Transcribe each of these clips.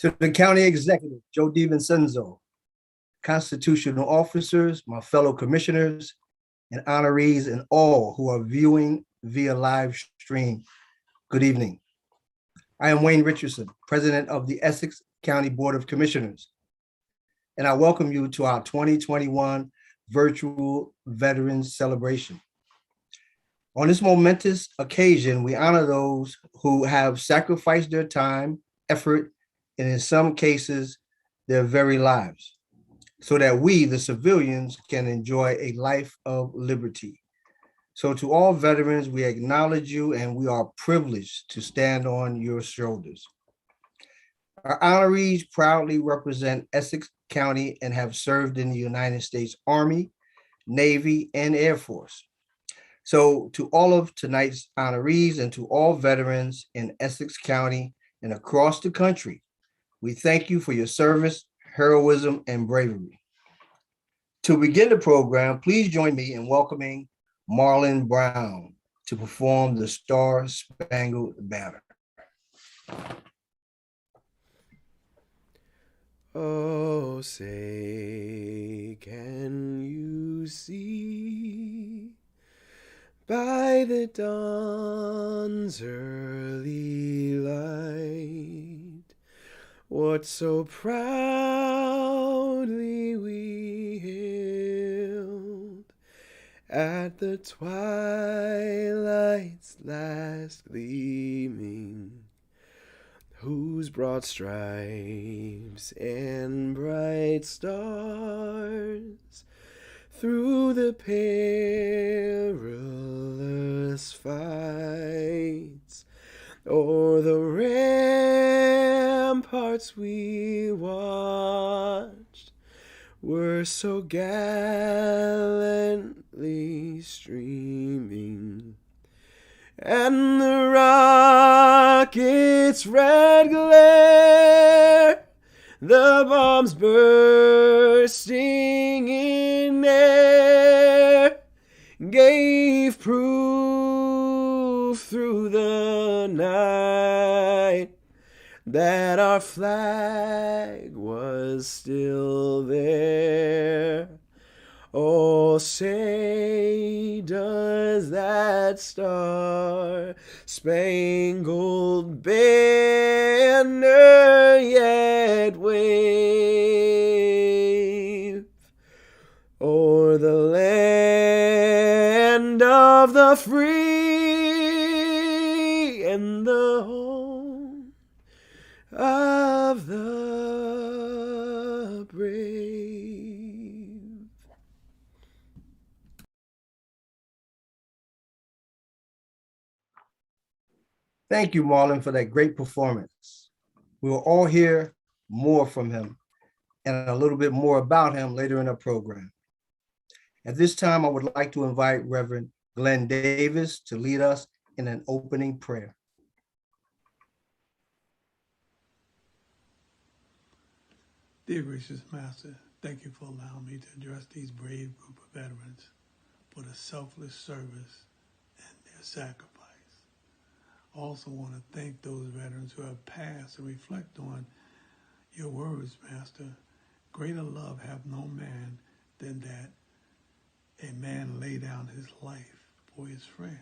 To the County Executive, Joe DiVincenzo, constitutional officers, my fellow commissioners, and honorees, and all who are viewing via live stream, good evening. I am Wayne Richardson, President of the Essex County Board of Commissioners, and I welcome you to our 2021 virtual Veterans Celebration. On this momentous occasion, we honor those who have sacrificed their time, effort, and in some cases, their very lives, so that we, the civilians, can enjoy a life of liberty. So to all veterans, we acknowledge you and we are privileged to stand on your shoulders. Our honorees proudly represent Essex County and have served in the United States Army, Navy, and Air Force. So to all of tonight's honorees and to all veterans in Essex County and across the country, we thank you for your service, heroism, and bravery. To begin the program, please join me in welcoming Marlon Brown to perform the Star Spangled Banner. Oh, say, can you see by the dawn's early light what so proudly we hailed at the twilight's last gleaming, whose broad stripes and bright stars through the perilous fights o'er the ramparts we watched were so gallantly streaming, and the rocket's red glare, the bombs bursting in air, gave proof through the night that our flag was still there. Oh, say, does that star-spangled banner yet wave o'er the land of the free and the home of the brave? Thank you, Marlon, for that great performance. We will all hear more from him and a little bit more about him later in the program. At this time, I would like to invite Reverend Glenn Davis to lead us in an opening prayer. Dear gracious Master, thank you for allowing me to address these brave group of veterans for the selfless service and their sacrifice. I also want to thank those veterans who have passed and reflect on your words, Master. Greater love have no man than that a man lay down his life for his friends.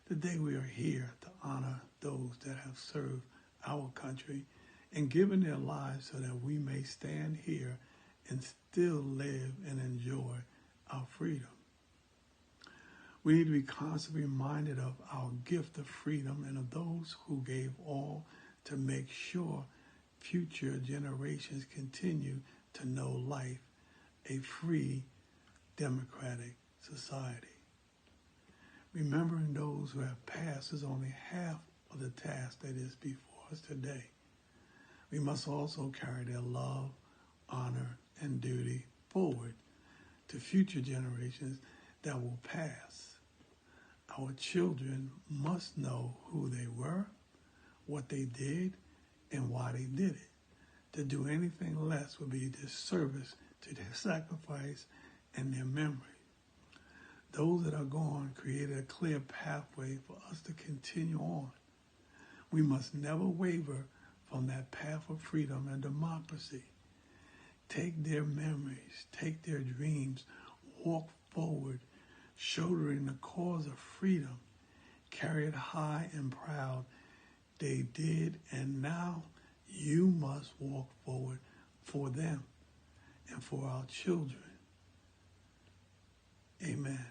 Today we are here to honor those that have served our country and given their lives so that we may stand here and still live and enjoy our freedom. We need to be constantly reminded of our gift of freedom and of those who gave all to make sure future generations continue to know life, a free, democratic society. Remembering those who have passed is only half of the task that is before us today. We must also carry their love, honor, and duty forward to future generations that will pass. Our children must know who they were, what they did, and why they did it. To do anything less would be a disservice to their sacrifice and their memory. Those that are gone created a clear pathway for us to continue on. We must never waver on that path of freedom and democracy. Take their memories, take their dreams, walk forward, shouldering the cause of freedom, carry it high and proud. They did, and now you must walk forward for them and for our children. Amen.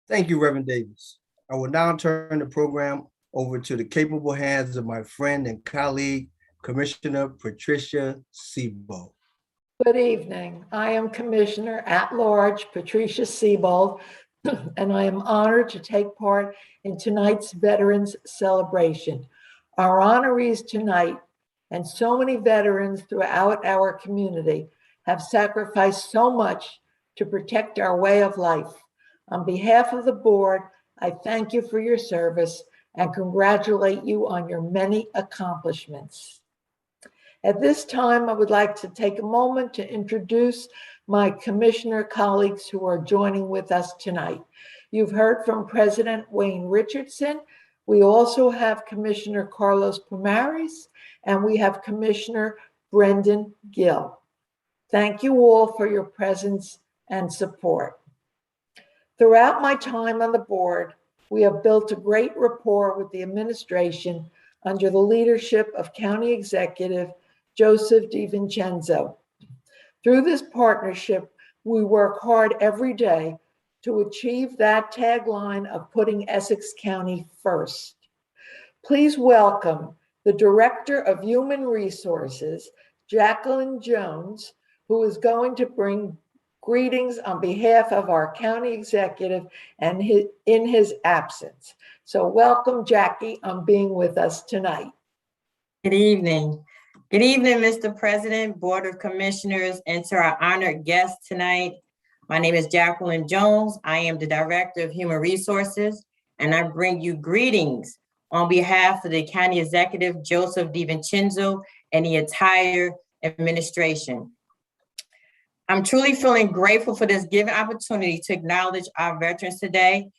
Thank you, Reverend Davis. I will now turn the program over to the capable hands of my friend and colleague, Commissioner Patricia Sebo. Good evening. I am Commissioner at Large Patricia Sebo, and I am honored to take part in tonight's Veterans Celebration. Our honorees tonight, and so many veterans throughout our community, have sacrificed so much to protect our way of life. On behalf of the board, I thank you for your service and congratulate you on your many accomplishments. At this time, I would like to take a moment to introduce my commissioner colleagues who are joining with us tonight. You've heard from President Wayne Richardson. We also have Commissioner Carlos Pomares, and we have Commissioner Brendan Gill. Thank you all for your presence and support. Throughout my time on the board, we have built a great rapport with the administration under the leadership of County Executive Joseph DiVincenzo. Through this partnership, we work hard every day to achieve that tagline of putting Essex County first. Please welcome the Director of Human Resources, Jacqueline Jones, who is going to bring greetings on behalf of our county executive and in his absence. So welcome, Jackie, on being with us tonight. Good evening. Good evening, Mr. President, Board of Commissioners, and to our honored guests tonight. My name is Jacqueline Jones. I am the Director of Human Resources, and I bring you greetings on behalf of the County Executive, Joseph DiVincenzo, and the entire administration. I'm truly feeling grateful for this given opportunity to acknowledge our veterans today.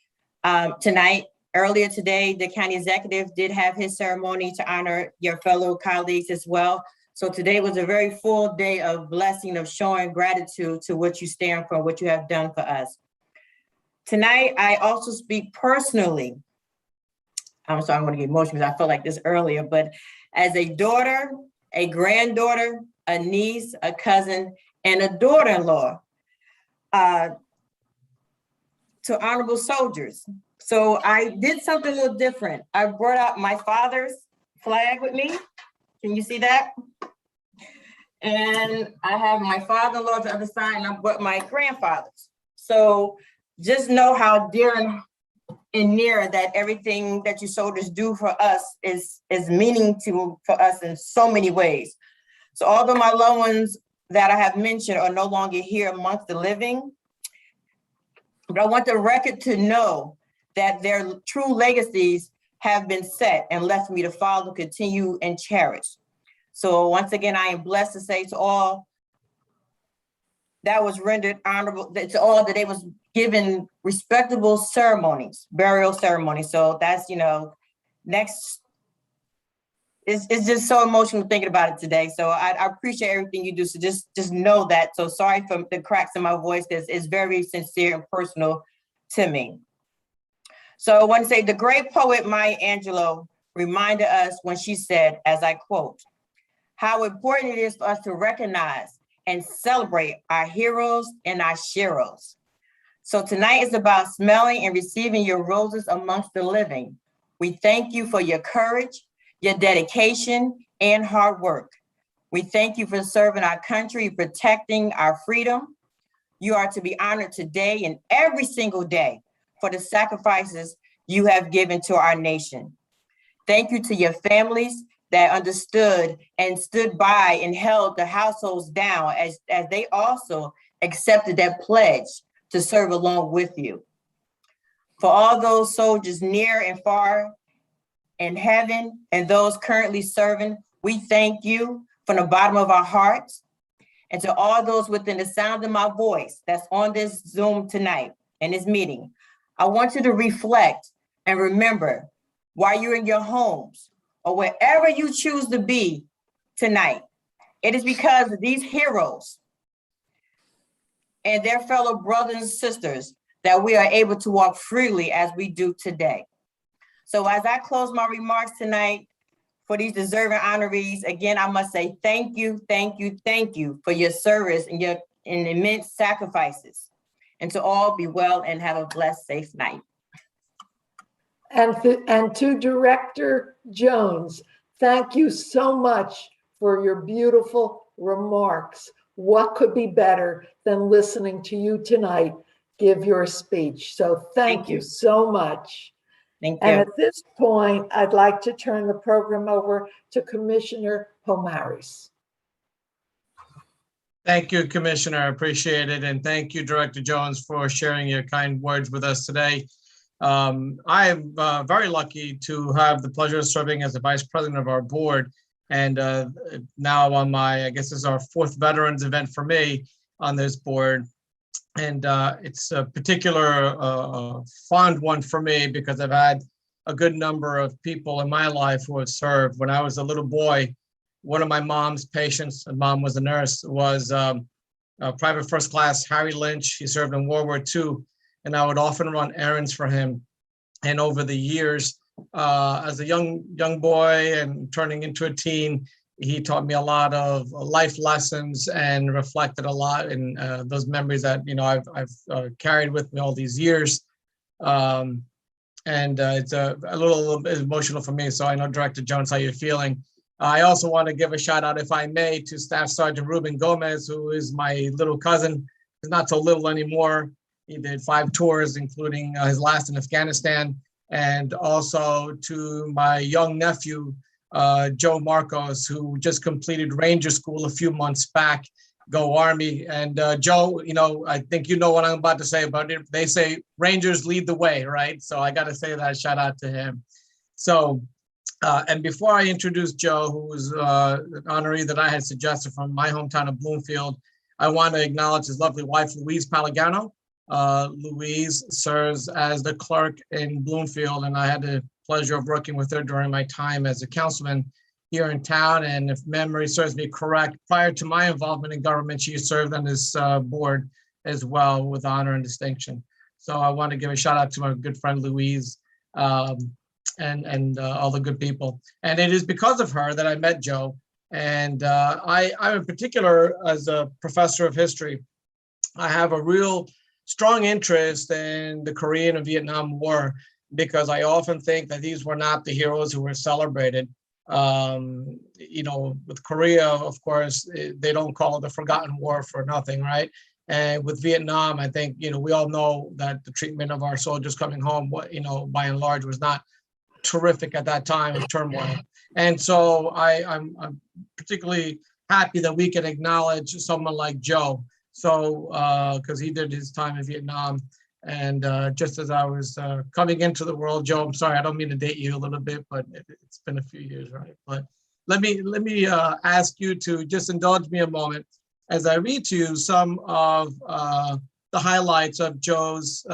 Earlier today, the county executive did have his ceremony to honor your fellow colleagues as well. So today was a very full day of blessing, of showing gratitude to what you stand for, what you have done for us. Tonight, I also speak personally. I'm sorry, I'm going to get emotional because I felt like this earlier, but as a daughter, a granddaughter, a niece, a cousin, and a daughter-in-law to honorable soldiers. So I did something a little different. I brought out my father's flag with me. Can you see that? And I have my father-in-law to the other side, and I brought my grandfather's. So just know how dear and near that everything that you soldiers do for us is meaningful for us in so many ways. So although my loved ones that I have mentioned are no longer here amongst the living, but I want the record to know that their true legacies have been set and left me to follow, continue, and cherish. So once again, I am blessed to say to all that was rendered honorable, to all that they was given respectable ceremonies, burial ceremonies. So that's, next, it's just so emotional thinking about it today. So I appreciate everything you do. So just know that. So sorry for the cracks in my voice, because it's very sincere and personal to me. So I want to say the great poet Maya Angelou reminded us when she said, as I quote, how important it is for us to recognize and celebrate our heroes and our sheroes. So tonight is about smelling and receiving your roses amongst the living. We thank you for your courage, your dedication, and hard work. We thank you for serving our country, protecting our freedom. You are to be honored today and every single day for the sacrifices you have given to our nation. Thank you to your families that understood and stood by and held the households down as they also accepted that pledge to serve along with you. For all those soldiers near and far in heaven and those currently serving, we thank you from the bottom of our hearts. And to all those within the sound of my voice that's on this Zoom tonight, in this meeting, I want you to reflect and remember while you're in your homes or wherever you choose to be tonight. It is because of these heroes and their fellow brothers and sisters that we are able to walk freely as we do today. So as I close my remarks tonight for these deserving honorees, again, I must say thank you, thank you, thank you for your service and your immense sacrifices. And to all, be well and have a blessed, safe night. And to Director Jones, thank you so much for your beautiful remarks. What could be better than listening to you tonight give your speech? So thank you so much. Thank you. And at this point, I'd like to turn the program over to Commissioner Pomaris. Thank you, Commissioner. I appreciate it. And thank you, Director Jones, for sharing your kind words with us today. I am very lucky to have the pleasure of serving as the Vice President of our board. And now on my, I guess this is our fourth Veterans event for me on this board. And it's a particular fond one for me because I've had a good number of people in my life who have served. When I was a little boy, one of my mom's patients, and mom was a nurse, was Private First Class Harry Lynch. He served in World War II, and I would often run errands for him. And over the years, as a young boy and turning into a teen, he taught me a lot of life lessons and reflected a lot in those memories that I've carried with me all these years. And it's a little bit emotional for me. So I know, Director Jones, how you're feeling. I also want to give a shout out, if I may, to Staff Sergeant Ruben Gomez, who is my little cousin. He's not so little anymore. He did 5 tours, including his last in Afghanistan. And also to my young nephew, Joe Marcos, who just completed Ranger School a few months back. Go Army. And Joe, I think you know what I'm about to say about it. They say Rangers lead the way, right? So I got to say that, shout out to him. So, and before I introduce Joe, who was an honoree that I had suggested from my hometown of Bloomfield, I want to acknowledge his lovely wife, Louise Palagano. Louise serves as the clerk in Bloomfield, and I had the pleasure of working with her during my time as a councilman here in town. And if memory serves me correct, prior to my involvement in government, she served on this board as well with honor and distinction. So I want to give a shout out to my good friend Louise and all the good people. And it is because of her that I met Joe. And I'm in particular, as a professor of history, I have a real strong interest in the Korean and Vietnam War, because I often think that these were not the heroes who were celebrated. With Korea, of course, they don't call it the Forgotten War for nothing, right? And with Vietnam, I think, we all know that the treatment of our soldiers coming home, by and large, was not terrific at that time of turmoil. And so I'm particularly happy that we can acknowledge someone like Joe. So, because he did his time in Vietnam. And just as I was coming into the world, Joe, I'm sorry, I don't mean to date you a little bit, but it's been a few years, right? But let me ask you to just indulge me a moment as I read to you some of the highlights of Joe's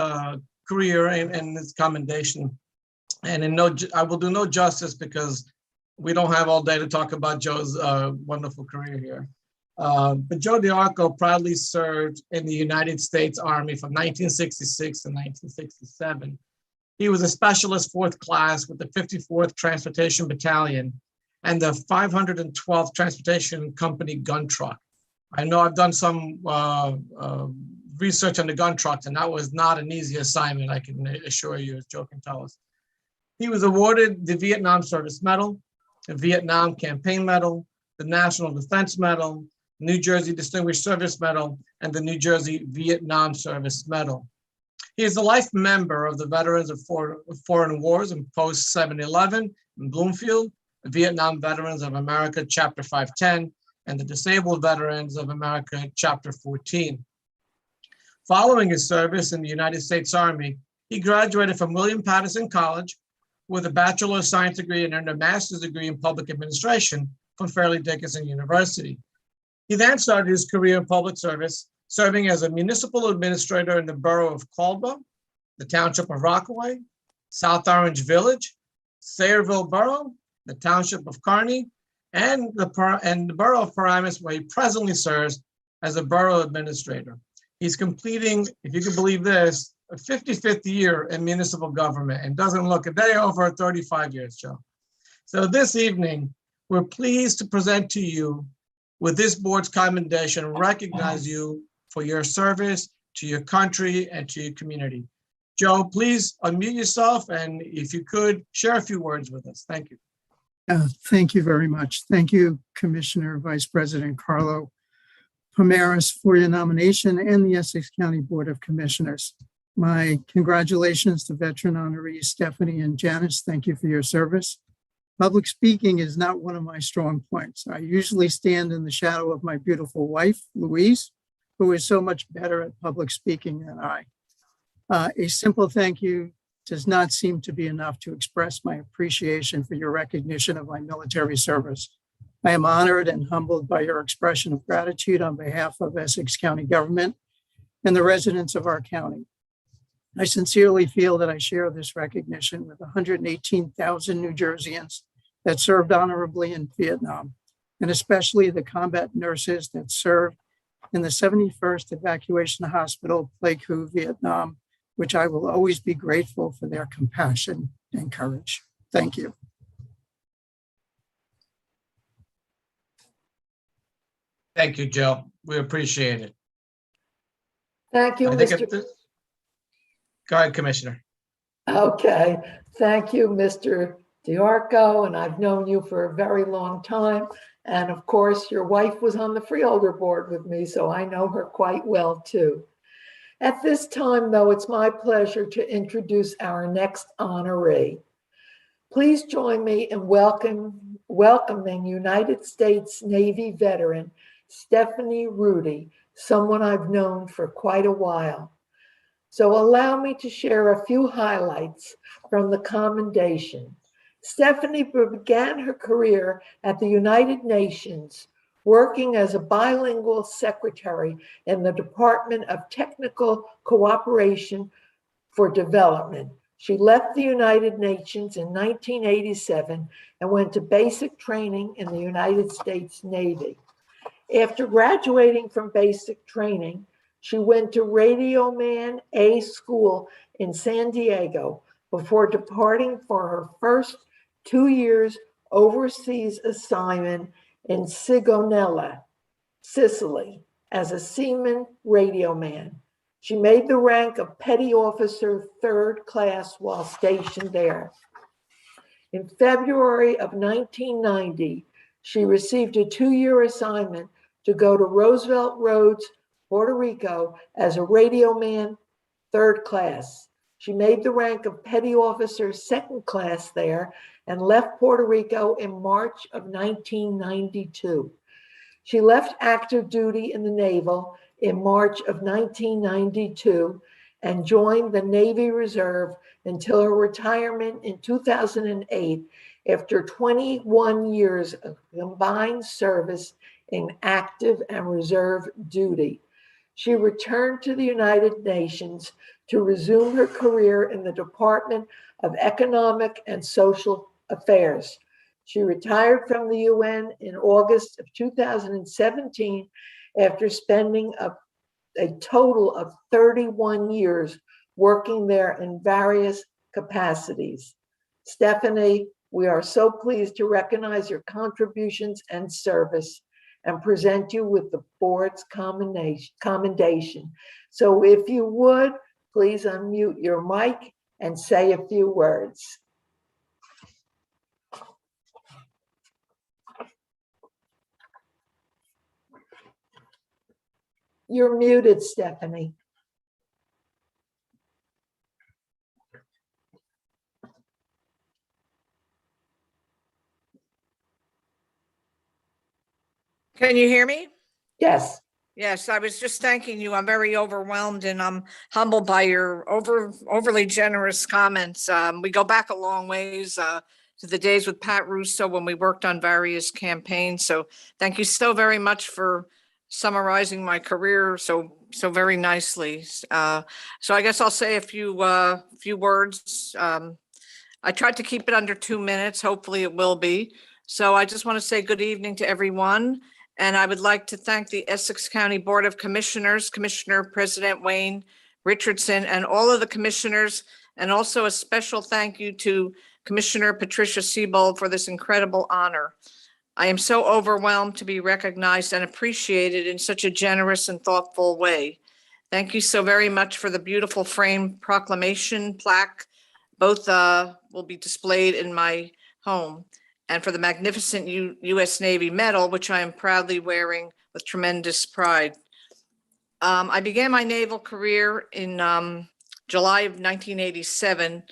career and his commendation. And I will do no justice because we don't have all day to talk about Joe's wonderful career here. But Joe DeArco proudly served in the United States Army from 1966 to 1967. He was a specialist 4th class with the 54th Transportation Battalion and the 512th Transportation Company gun truck. I know I've done some research on the gun trucks, and that was not an easy assignment, I can assure you, as Joe can tell us. He was awarded the Vietnam Service Medal, the Vietnam Campaign Medal, the National Defense Medal, New Jersey Distinguished Service Medal, and the New Jersey Vietnam Service Medal. He is a life member of the Veterans of Foreign Wars and Post 7/11 in Bloomfield, the Vietnam Veterans of America, Chapter 510, and the Disabled Veterans of America, Chapter 14. Following his service in the United States Army, he graduated from William Patterson College with a Bachelor of Science degree and earned a Master's degree in Public Administration from Fairleigh Dickinson University. He then started his career in public service serving as a municipal administrator in the borough of Caldwell, the township of Rockaway, South Orange Village, Sayreville Borough, the township of Kearney, and the borough of Paramus, where he presently serves as a borough administrator. He's completing, if you can believe this, a 55th year in municipal government and doesn't look a day over 35 years, Joe. So this evening, we're pleased to present to you with this board's commendation, recognize you for your service to your country and to your community. Joe, please unmute yourself, and if you could, share a few words with us. Thank you. Thank you very much. Thank you, Commissioner Vice President Carlo Pomaris, for your nomination and the Essex County Board of Commissioners. My congratulations to veteran honorees Stephanie and Janice. Thank you for your service. Public speaking is not one of my strong points. I usually stand in the shadow of my beautiful wife, Louise, who is so much better at public speaking than I. A simple thank you does not seem to be enough to express my appreciation for your recognition of my military service. I am honored and humbled by your expression of gratitude on behalf of Essex County government and the residents of our county. I sincerely feel that I share this recognition with 118,000 New Jerseyans that served honorably in Vietnam, and especially the combat nurses that served in the 71st Evacuation Hospital, Pleiku, Vietnam, which I will always be grateful for their compassion and courage. Thank you. Thank you, Joe. We appreciate it. Thank you, I think Mr. Go ahead, Commissioner. Okay, thank you, Mr. DiArco, and I've known you for a very long time. And of course, your wife was on the Freeholder Board with me, so I know her quite well too. At this time, though, it's my pleasure to introduce our next honoree. Please join me in welcoming United States Navy veteran Stephanie Rudy, someone I've known for quite a while. So allow me to share a few highlights from the commendation. Stephanie began her career at the United Nations, working as a bilingual secretary in the Department of Technical Cooperation for Development. She left the United Nations in 1987 and went to basic training in the United States Navy. After graduating from basic training, she went to Radioman A School in San Diego before departing for her first 2 years overseas assignment in Sigonella, Sicily, as a seaman radioman. She made the rank of Petty Officer 3rd Class while stationed there. In February of 1990, she received a 2-year assignment to go to Roosevelt Roads, Puerto Rico, as a radioman 3rd Class. She made the rank of Petty Officer 2nd Class there and left Puerto Rico in March of 1992. She left active duty in the Naval in March of 1992 and joined the Navy Reserve until her retirement in 2008 after 21 years of combined service in active and reserve duty. She returned to the United Nations to resume her career in the Department of Economic and Social Affairs. She retired from the UN in August of 2017 after spending a total of 31 years working there in various capacities. Stephanie, we are so pleased to recognize your contributions and service and present you with the board's commendation. So if you would, please unmute your mic and say a few words. You're muted, Stephanie. Can you hear me? Yes. Yes, I was just thanking you. I'm very overwhelmed and I'm humbled by your overly generous comments. We go back a long ways to the days with Pat Russo when we worked on various campaigns. So thank you so very much for summarizing my career so very nicely. So I guess I'll say a few words. I tried to keep it under 2 minutes. Hopefully it will be. So I just want to say good evening to everyone. And I would like to thank the Essex County Board of Commissioners, Commissioner President Wayne Richardson, and all of the commissioners, and also a special thank you to Commissioner Patricia Siebold for this incredible honor. I am so overwhelmed to be recognized and appreciated in such a generous and thoughtful way. Thank you so very much for the beautiful frame proclamation plaque. Both will be displayed in my home, and for the magnificent U.S. Navy medal, which I am proudly wearing with tremendous pride. I began my naval career in July of 1987,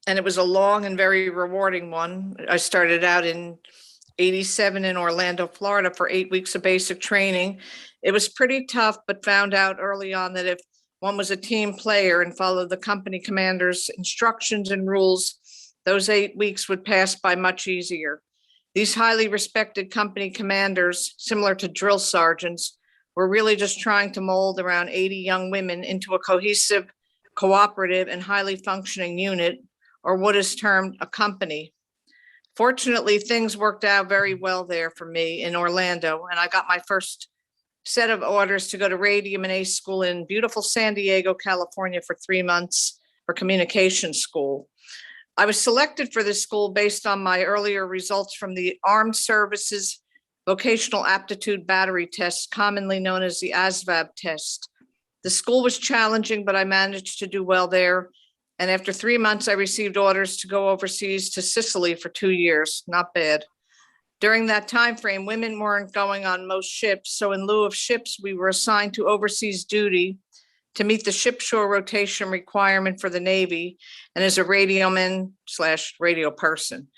and it was a long and very rewarding one. I started out in 87 in Orlando, Florida for 8 weeks of basic training. It was pretty tough, but found out early on that if one was a team player and followed the company commander's instructions and rules, those 8 weeks would pass by much easier. These highly respected company commanders, similar to drill sergeants, were really just trying to mold around 80 young women into a cohesive, cooperative, and highly functioning unit, or what is termed a company. Fortunately, things worked out very well there for me in Orlando, and I got my first set of orders to go to Radium and Ace School in beautiful San Diego, California for 3 months for communication school. I was selected for this school based on my earlier results from the Armed Services Vocational Aptitude Battery Test, commonly known as the ASVAB test. The school was challenging, but I managed to do well there. And after 3 months, I received orders to go overseas to Sicily for 2 years. Not bad. During that time frame, women weren't going on most ships. So in lieu of ships, we were assigned to overseas duty to meet the ship shore rotation requirement for the Navy, and as a radioman/radio person.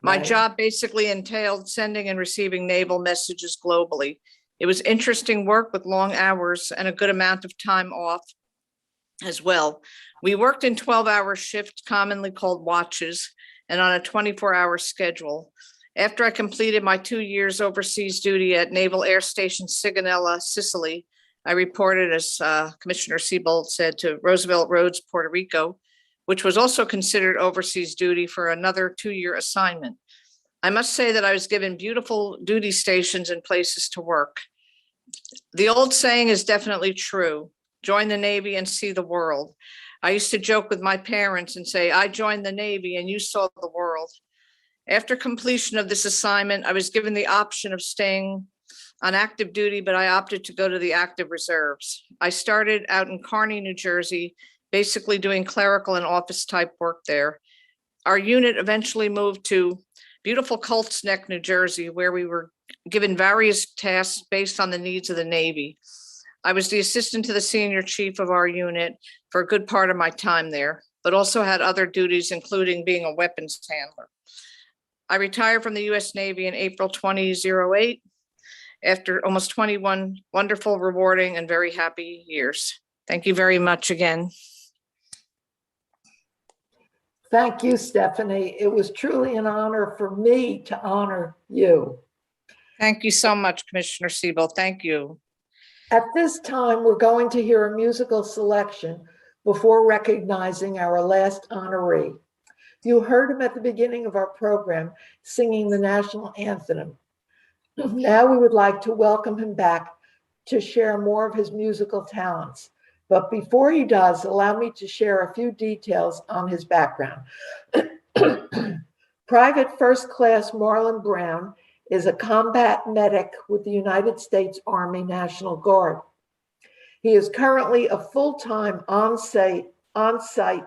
My job basically entailed sending and receiving naval messages globally. It was interesting work with long hours and a good amount of time off as well. We worked in 12-hour shifts, commonly called watches, and on a 24-hour schedule. After I completed my 2 years overseas duty at Naval Air Station Sigonella, Sicily, I reported, as Commissioner Siebold said, to Roosevelt Roads, Puerto Rico, which was also considered overseas duty for another 2-year assignment. I must say that I was given beautiful duty stations and places to work. The old saying is definitely true: join the Navy and see the world. I used to joke with my parents and say, I joined the Navy and you saw the world. After completion of this assignment, I was given the option of staying on active duty, but I opted to go to the active reserves. I started out in Kearney, New Jersey, basically doing clerical and office type work there. Our unit eventually moved to beautiful Colts Neck, New Jersey, where we were given various tasks based on the needs of the Navy. I was the assistant to the senior chief of our unit for a good part of my time there, but also had other duties, including being a weapons handler. I retired from the U.S. Navy in April 2008 after almost 21 wonderful, rewarding, and very happy years. Thank you very much again. Thank you, Stephanie. It was truly an honor for me to honor you. Thank you so much, Commissioner Siebold. Thank you. At this time, we're going to hear a musical selection before recognizing our last honoree. You heard him at the beginning of our program singing the national anthem. Now we would like to welcome him back to share more of his musical talents. But before he does, allow me to share a few details on his background. Private First Class Marlon Brown is a combat medic with the United States Army National Guard. He is currently a full-time on-site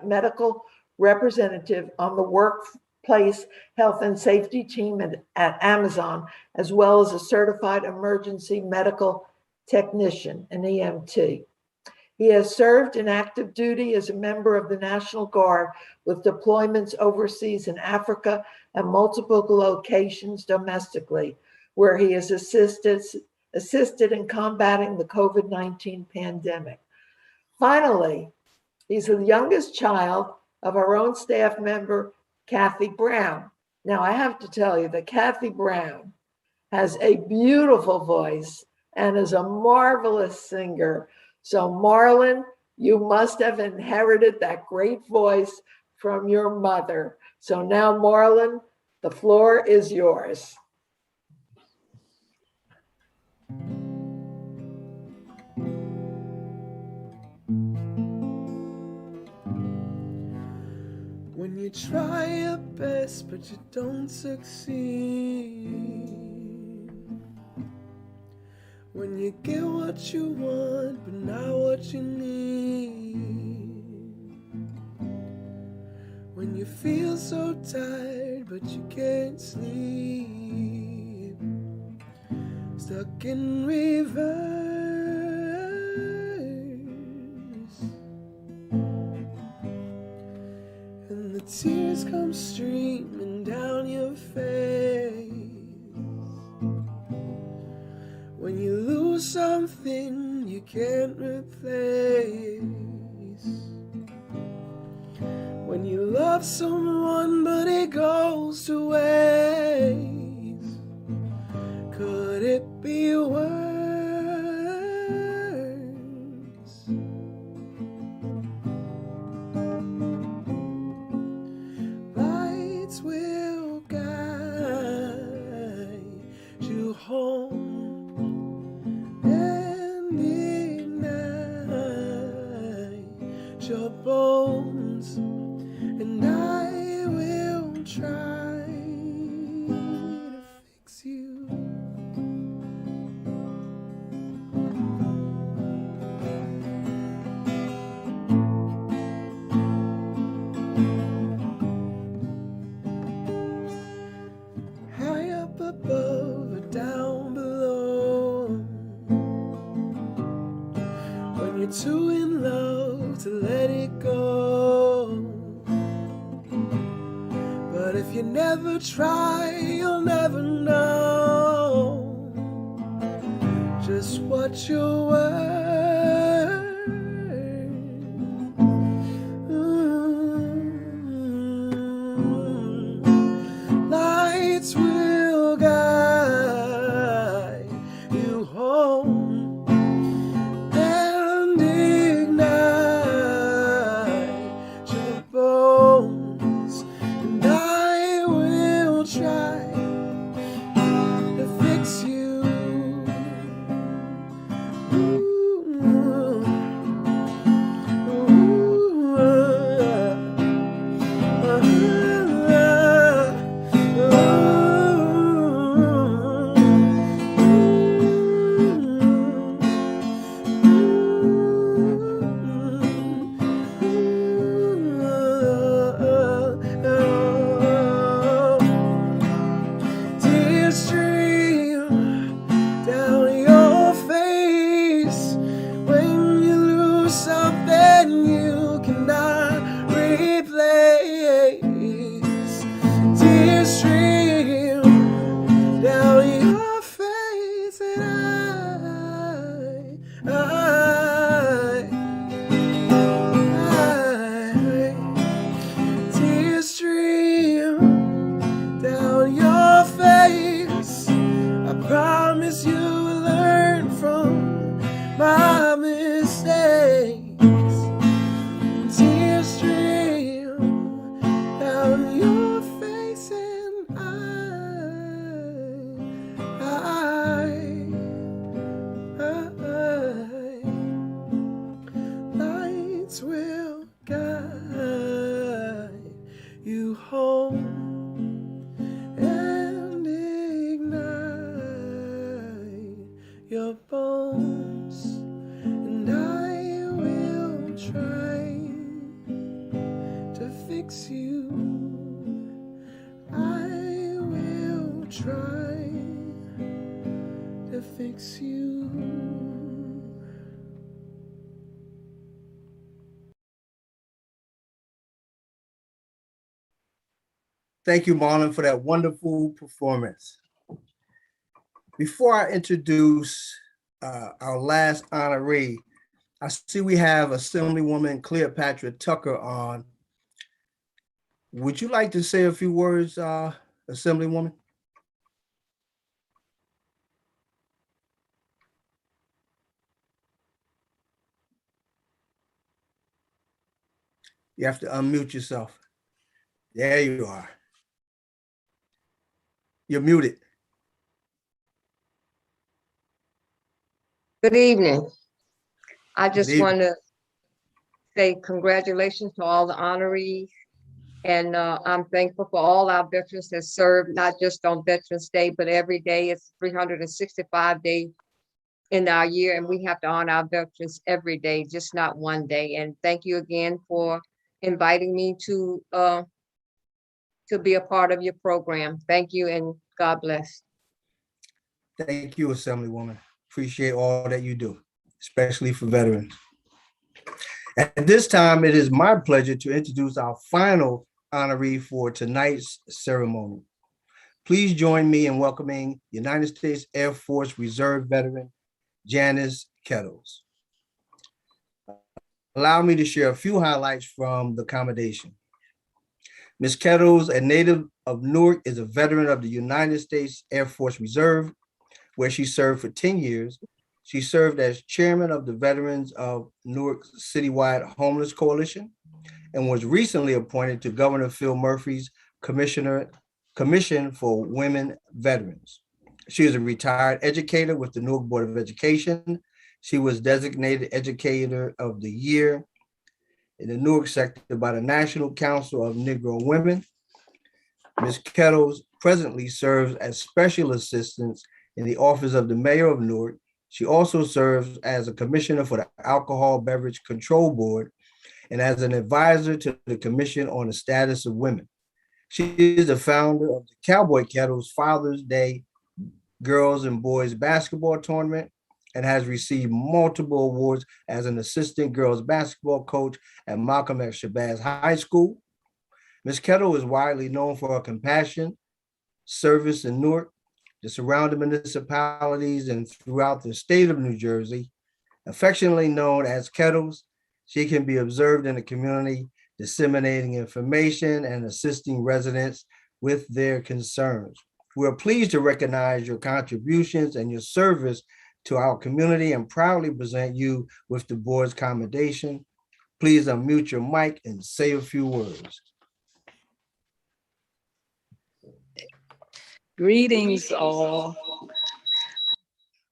medical representative on the Workplace Health and Safety team at Amazon, as well as a certified emergency medical technician, an EMT. He has served in active duty as a member of the National Guard with deployments overseas in Africa and multiple locations domestically, where he has assisted in combating the COVID-19 pandemic. Finally, he's the youngest child of our own staff member, Kathy Brown. Now, I have to tell you that Kathy Brown has a beautiful voice and is a marvelous singer. So Marlon, you must have inherited that great voice from your mother. So now, Marlon, the floor is yours. When you try your best but you don't succeed, when you get what you want but not what you need, when you feel so tired but you can't sleep, stuck in reverse, and the tears come streaming down your face. When you lose something you can't replace. When you love someone but it goes to waste. Could it be worse? Lights will guide you home and ignite your bones, and I will try to fix you. High up above or down below, when you're too in love to let it go. But if you never try, you'll never know just what you're worth. Lights will guide you home and ignite your bones, and I will try to fix you. Tears stream down your face when you lose something you cannot replace. Tears stream down your face, and tears stream down your face. I promise you will learn from my mistakes. Tears stream down your face, and lights will guide you home and ignite your bones, and I will try to fix you. I will try to fix you. Thank you, Marlon, for that wonderful performance. Before I introduce our last honoree, I see we have Assemblywoman Cleopatra Tucker on. Would you like to say a few words, Assemblywoman? You have to unmute yourself. There you are. You're muted. Good evening. I Good just evening. want to say congratulations to all the honorees. And I'm thankful for all our veterans that served, not just on Veterans Day, but every day. It's 365 days in our year, and we have to honor our veterans every day, just not one day. And thank you again for inviting me to be a part of your program. Thank you, and God bless. Thank you, Assemblywoman. Appreciate all that you do, especially for veterans. At this time, it is my pleasure to introduce our final honoree for tonight's ceremony. Please join me in welcoming United States Air Force Reserve veteran, Janice Kettles. Allow me to share a few highlights from the commendation. Ms. Kettles, a native of Newark, is a veteran of the United States Air Force Reserve, where she served for 10 years. She served as chairman of the Veterans of Newark Citywide Homeless Coalition and was recently appointed to Governor Phil Murphy's Commission for Women Veterans. She is a retired educator with the Newark Board of Education. She was designated Educator of the Year in the Newark sector by the National Council of Negro Women. Ms. Kettles presently serves as Special Assistant in the Office of the Mayor of Newark. She also serves as a commissioner for the Alcohol Beverage Control Board and as an advisor to the Commission on the Status of Women. She is the founder of the Cowboy Kettles Father's Day Girls and Boys Basketball Tournament and has received multiple awards as an assistant girls basketball coach at Malcolm X Shabazz High School. Ms. Kettle is widely known for her compassion, service in Newark, the surrounding municipalities, and throughout the state of New Jersey. Affectionately known as Kettles, she can be observed in the community, disseminating information and assisting residents with their concerns. We're pleased to recognize your contributions and your service to our community and proudly present you with the board's commendation. Please unmute your mic and say a few words. Greetings all.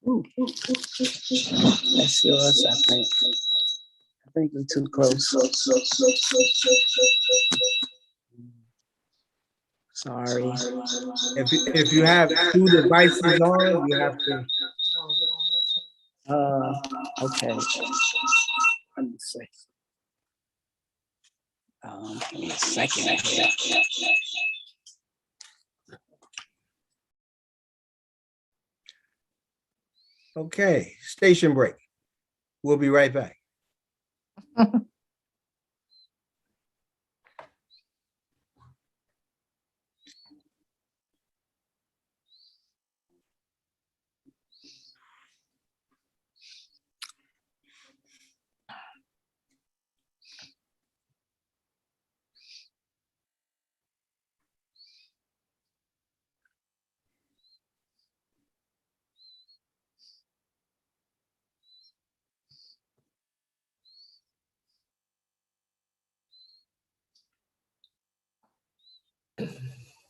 Ooh. That's yours, I think. I think we're too close. Sorry. If you have two devices on, you have to. Okay. Let me see. Give me a second here. Okay, station break. We'll be right back.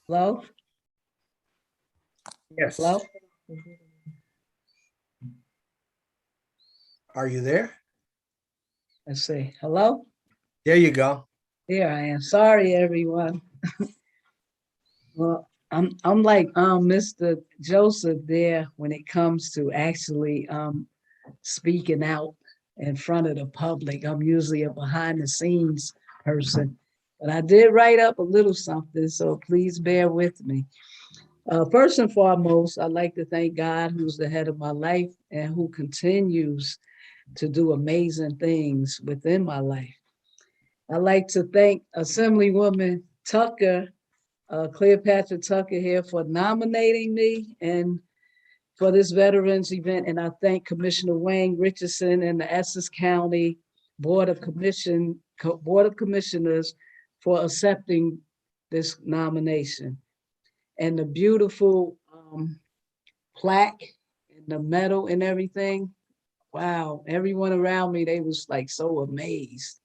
Hello? Yes. Hello? Are you there? Let's see. Hello? There you go. Here I am. Sorry, everyone. Well, I'm like Mr. Joseph there when it comes to actually speaking out in front of the public. I'm usually a behind the scenes person, but I did write up a little something, so please bear with me. First and foremost, I'd like to thank God, who's the head of my life and who continues to do amazing things within my life. I'd like to thank Assemblywoman Tucker, Cleopatra Tucker here for nominating me and for this veterans event. And I thank Commissioner Wayne Richardson and the Essex County Board of Commissioners for accepting this nomination. And the beautiful plaque and the medal and everything. Wow, everyone around me, they was like so amazed.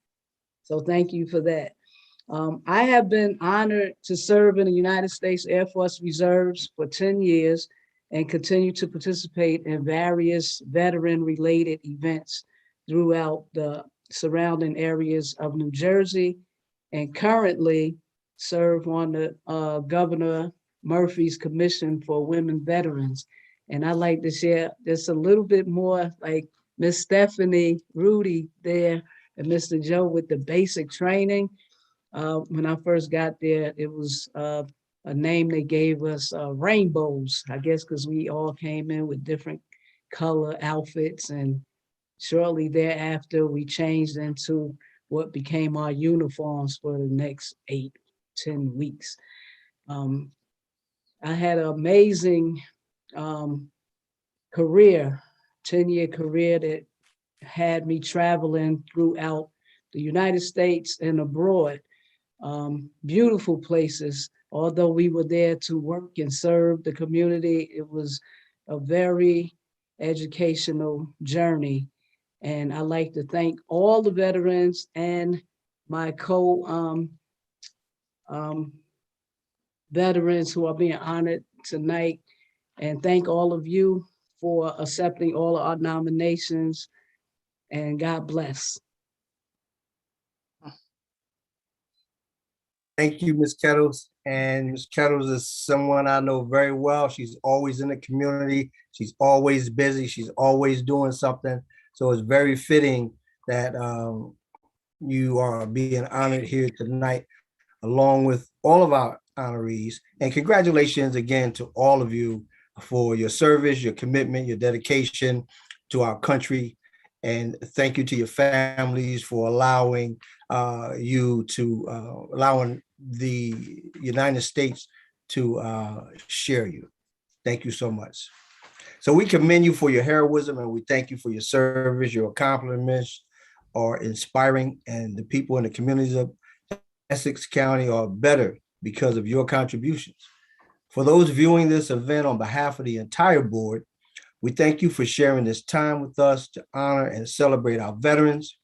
So thank you for that. I have been honored to serve in the United States Air Force Reserves for 10 years and continue to participate in various veteran-related events throughout the surrounding areas of New Jersey, and currently serve on the Governor Murphy's Commission for Women Veterans. And I'd like to share just a little bit more, like Miss Stephanie Rudy there and Mr. Joe with the basic training. When I first got there, it was a name they gave us, rainbows, I guess, because we all came in with different color outfits. And shortly thereafter, we changed into what became our uniforms for the next 8-10 weeks. I had an amazing career, 10-year career that had me traveling throughout the United States and abroad. Beautiful places. Although we were there to work and serve the community, it was a very educational journey. And I'd like to thank all the veterans and my veterans who are being honored tonight. And thank all of you for accepting all of our nominations. And God bless. Thank you, Ms. Kettles. And Ms. Kettles is someone I know very well. She's always in the community. She's always busy. She's always doing something. So it's very fitting that you are being honored here tonight, along with all of our honorees. And congratulations again to all of you for your service, your commitment, your dedication to our country. And thank you to your families for allowing allowing the United States to share you. Thank you so much. So we commend you for your heroism, and we thank you for your service. Your accomplishments are inspiring, and the people in the communities of Essex County are better because of your contributions. For those viewing this event, on behalf of the entire board, we thank you for sharing this time with us to honor and celebrate our veterans.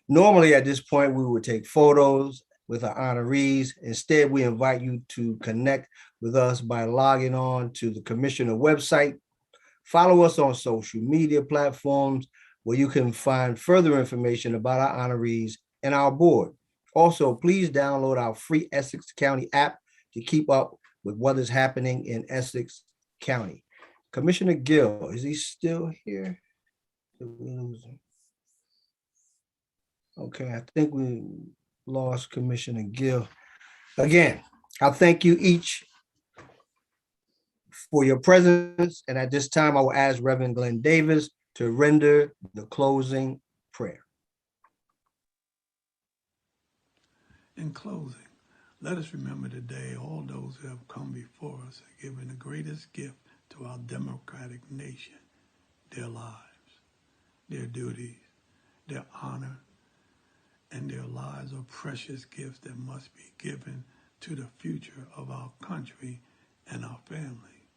Normally, at this point, we would take photos with our honorees. Instead, we invite you to connect with us by logging on to the Commissioner website. Follow us on social media platforms where you can find further information about our honorees and our board. Also, please download our free Essex County app to keep up with what is happening in Essex County. Commissioner Gill, is he still here? Did we lose him? Okay, I think we lost Commissioner Gill. Again, I thank you each for your presence. And at this time, I will ask Reverend Glenn Davis to render the closing prayer. In closing, let us remember today all those who have come before us and given the greatest gift to our democratic nation, their lives, their duties, their honor, and their lives are precious gifts that must be given to the future of our country and our family.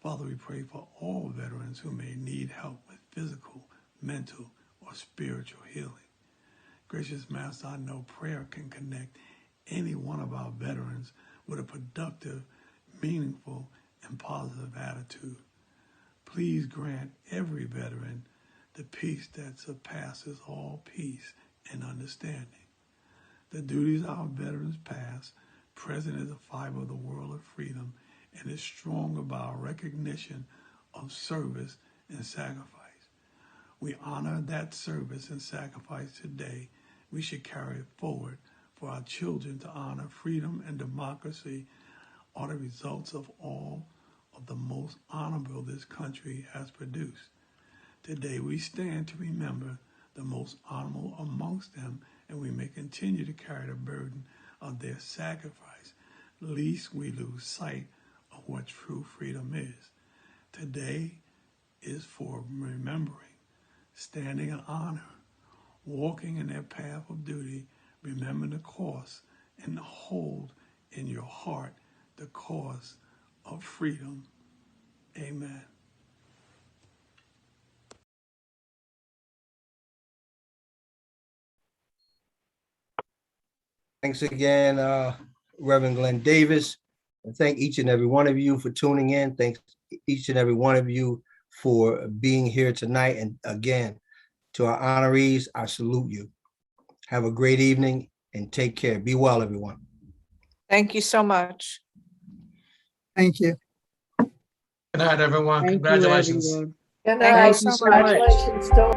Father, we pray for all veterans who may need help with physical, mental, or spiritual healing. Gracious Master, I know prayer can connect any one of our veterans with a productive, meaningful, and positive attitude. Please grant every veteran the peace that surpasses all peace and understanding. The duties our veterans pass, present is a fiber of the world of freedom and is strong about recognition of service and sacrifice. We honor that service and sacrifice today. We should carry it forward for our children to honor freedom and democracy are the results of all of the most honorable this country has produced. Today we stand to remember the most honorable amongst them, and we may continue to carry the burden of their sacrifice, lest we lose sight of what true freedom is. Today is for remembering, standing in honor, walking in their path of duty, remember the cause, and hold in your heart the cause of freedom. Amen. Thanks again, Reverend Glenn Davis. And thank each and every one of you for tuning in. Thanks each and every one of you for being here tonight. And again, to our honorees, I salute you. Have a great evening and take care. Be well, everyone. Thank you so much. Thank you. Good night, everyone. Thank you, Congratulations. everyone. Good Thank night. you so much. Congratulations to